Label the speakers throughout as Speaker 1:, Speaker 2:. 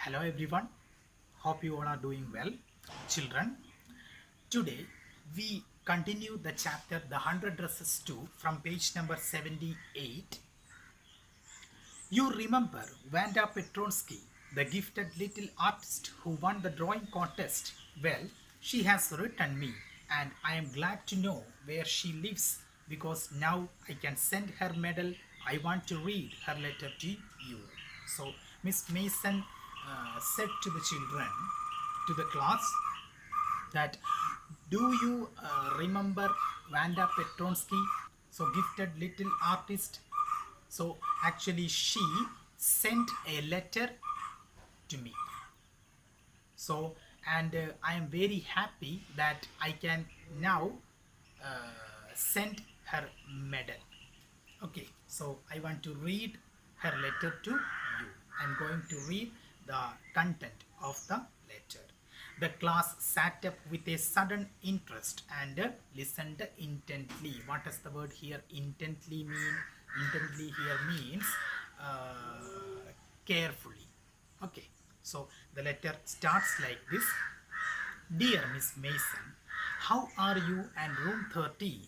Speaker 1: Hello everyone, hope you all are doing well. Children, today we continue the chapter The 100 Dresses 2 from page number 78. You remember Vanda Petronsky, the gifted little artist who won the drawing contest? Well, she has written me and I am glad to know where she lives because now I can send her medal. I want to read her letter to you. So, Miss Mason said to the children, to the class, that do you remember Vanda Petronsky, so gifted little artist? So actually she sent a letter to me. So and I am very happy that I can now send her medal. Okay, so I want to read her letter to you. I'm going to read the content of the letter. The class sat up with a sudden interest and listened intently. What does the word here intently mean? Intently here means carefully. Okay, so the letter starts like this. Dear Miss Mason, how are you and room 30?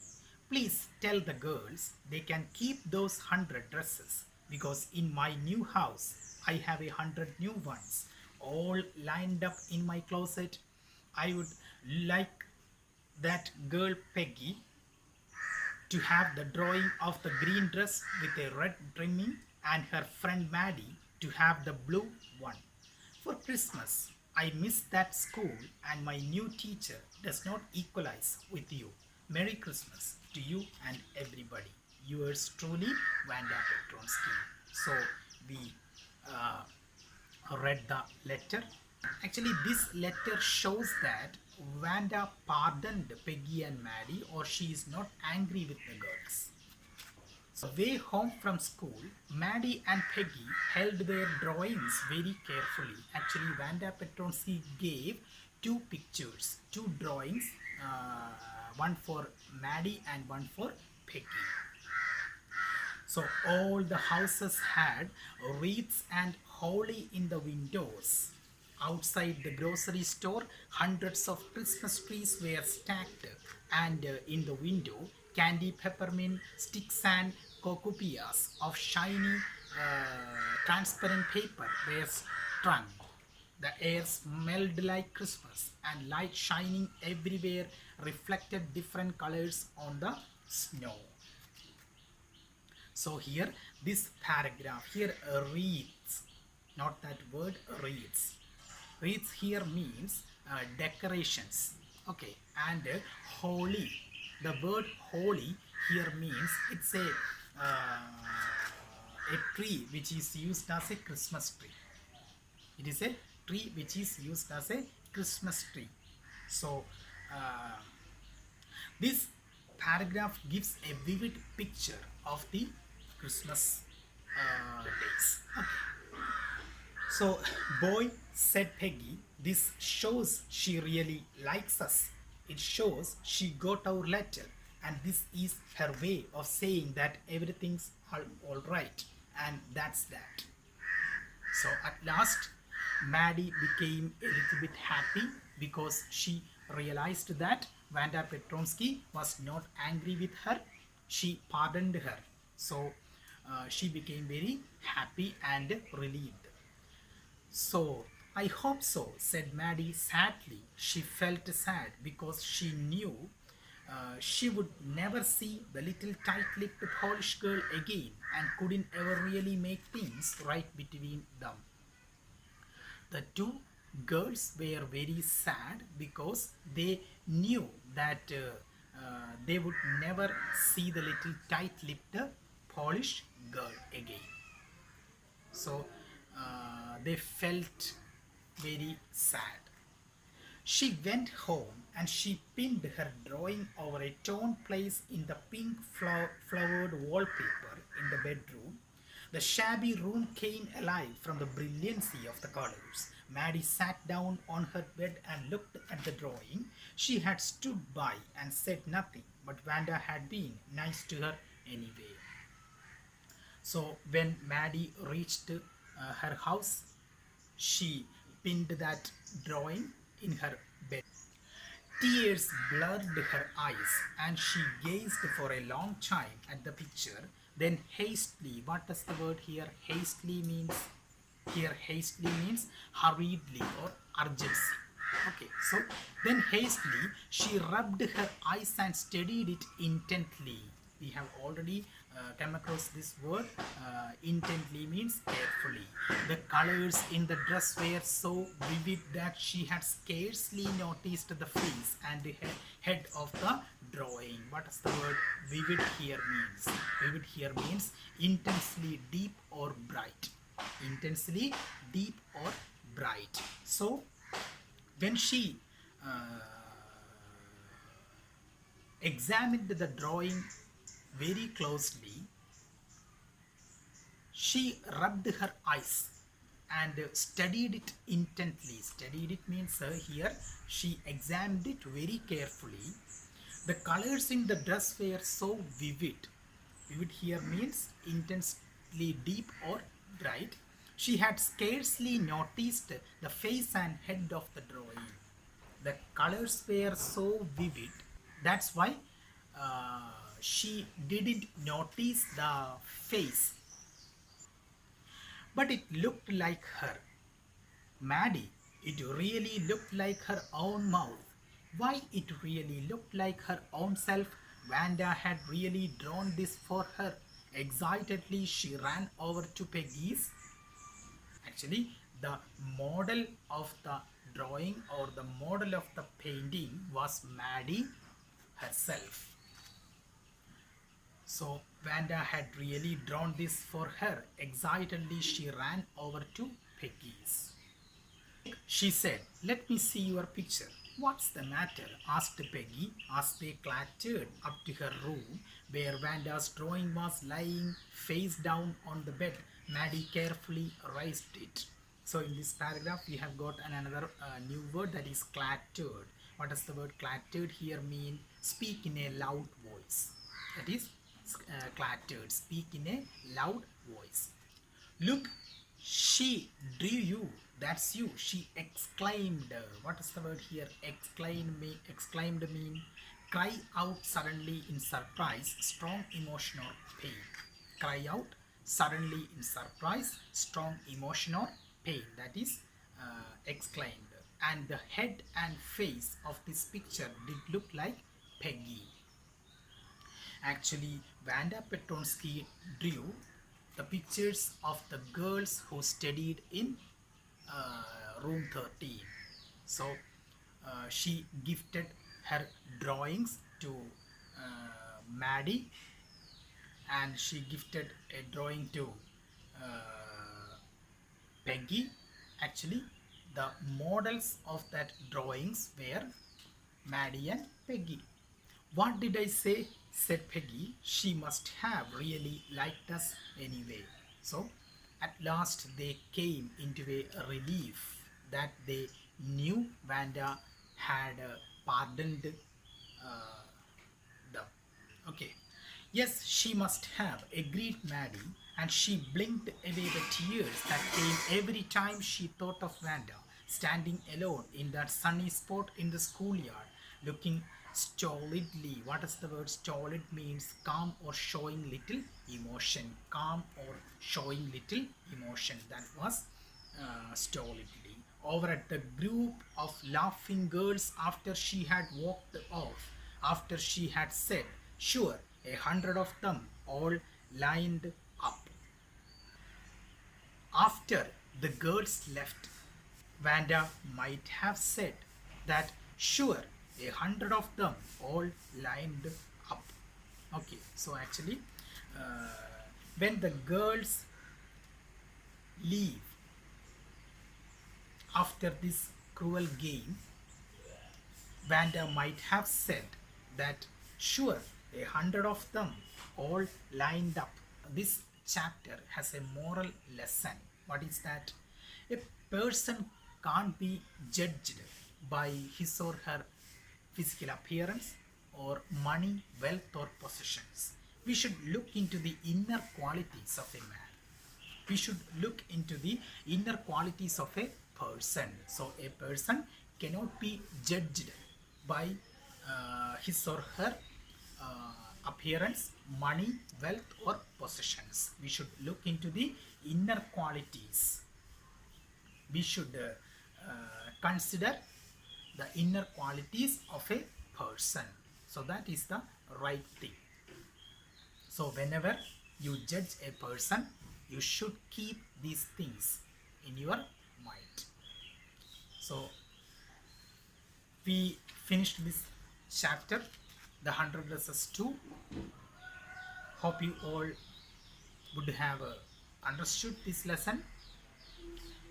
Speaker 1: Please tell the girls they can keep those 100 dresses because in my new house I have 100 new ones all lined up in my closet. I would like that girl Peggy to have the drawing of the green dress with a red trimming and her friend Maddie to have the blue one. For Christmas, I miss that school and my new teacher does not equalize with you. Merry Christmas to you and everybody. Yours truly, Vanda Petronsky. So we uh, read the letter. Actually, this letter shows that Vanda pardoned Peggy and Maddie, or she is not angry with the girls. So, way home from school, Maddie and Peggy held their drawings very carefully. Actually, Vanda Petronsky gave two pictures, two drawings, one for Maddie and one for Peggy. So all the houses had wreaths and holly in the windows. Outside the grocery store, hundreds of Christmas trees were stacked, and in the window, candy peppermint sticks and cocopias of shiny transparent paper were strung. The air smelled like Christmas, and light shining everywhere reflected different colors on the snow. So here this paragraph here reads, not that word reads. Reads here means decorations. Okay, and holy. The word holy here means it's a tree which is used as a Christmas tree. It is a tree which is used as a Christmas tree. So this paragraph gives a vivid picture of the Christmas days. Okay. So, boy, said Peggy, this shows she really likes us. It shows she got our letter, and this is her way of saying that everything's all right, and that's that. So at last, Maddie became a little bit happy because she realized that Vanda Petronsky was not angry with her. She pardoned her. So she became very happy and relieved. So, I hope so, said Maddie sadly. She felt sad because she knew she would never see the little tight-lipped Polish girl again and couldn't ever really make things right between them. The two girls were very sad because they knew that they would never see the little tight-lipped Polish girl again. So they felt very sad. She went home and she pinned her drawing over a torn place in the pink flowered wallpaper in the bedroom. The shabby room came alive from the brilliancy of the colors. Maddie sat down on her bed and looked at the drawing. She had stood by and said nothing, but Vanda had been nice to her anyway. So when Maddie reached her house, she pinned that drawing in her bed. Tears blurred her eyes, and she gazed for a long time at the picture. Then hastily, what does the word here hastily means? Here hastily means hurriedly or urgency. Okay, so then hastily she rubbed her eyes and studied it intently. We have already come across this word. Intently means carefully. The colors in the dress were so vivid that she had scarcely noticed the face and the head of the drawing. What does the word vivid here means? Vivid here means intensely deep or bright. Intensely deep or bright. So when she examined the drawing very closely, she rubbed her eyes and studied it intently. Studied it means here she examined it very carefully. The colors in the dress were so vivid. Vivid here means intensely deep or bright. She had scarcely noticed the face and head of the drawing. The colors were so vivid. That's why she didn't notice the face. But it looked like her. Maddie, it really looked like her own mouth. Why it really looked like her own self? Wanda had really drawn this for her. Excitedly, she ran over to Peggy's. Actually, the model of the drawing or the model of the painting was Maddie herself. So Wanda had really drawn this for her. Excitedly, she ran over to Peggy's. She said, "Let me see your picture." "What's the matter?" asked Peggy as they clattered up to her room where Wanda's drawing was lying face down on the bed. Maddie carefully raised it. So in this paragraph we have got another new word, that is clattered. What does the word clattered here mean? Speak in a loud voice. That is clattered. Speak in a loud voice. "Look, she drew you. That's you," she exclaimed. What is the word here? Exclaimed mean cry out suddenly in surprise, strong emotion or pain. Cry out suddenly in surprise, strong emotion or pain. That is exclaimed. And the head and face of this picture did look like Peggy. Actually, Wanda Petronsky drew the pictures of the girls who studied in room 13. So she gifted her drawings to Maddie, and she gifted a drawing to Peggy. Actually, the models of that drawings were Maddie and Peggy. "What did I say?" said Peggy. "She must have really liked us anyway." So at last they came into a relief that they knew Wanda had pardoned them. Okay. "Yes, she must have," agreed Maddie, and she blinked away the tears that came every time she thought of Wanda, standing alone in that sunny spot in the schoolyard, looking stolidly. What does the word stolid means? Calm or showing little emotion. Calm or showing little emotion. That was stolidly. Over at the group of laughing girls after she had walked off, after she had said, "Sure, 100 of them all lined up." After the girls left, Wanda might have said that, "Sure, 100 of them all lined up." Okay, so actually, when the girls leave after this cruel game, Wanda might have said that, "Sure, 100 of them all lined up." This chapter has a moral lesson. What is that? A person can't be judged by his or her physical appearance or money, wealth, or possessions. We should look into the inner qualities of a man. we should look into the inner qualities of a person. So a person cannot be judged by his or her appearance, money, wealth, or possessions. We should look into the inner qualities. We should consider the inner qualities of a person. So that is the right thing. So whenever you judge a person, you should keep these things in your mind. So we finished this chapter, the 100 verses 2. Hope you all would have understood this lesson.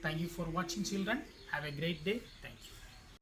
Speaker 1: Thank you for watching, children. Have a great day. Thank you.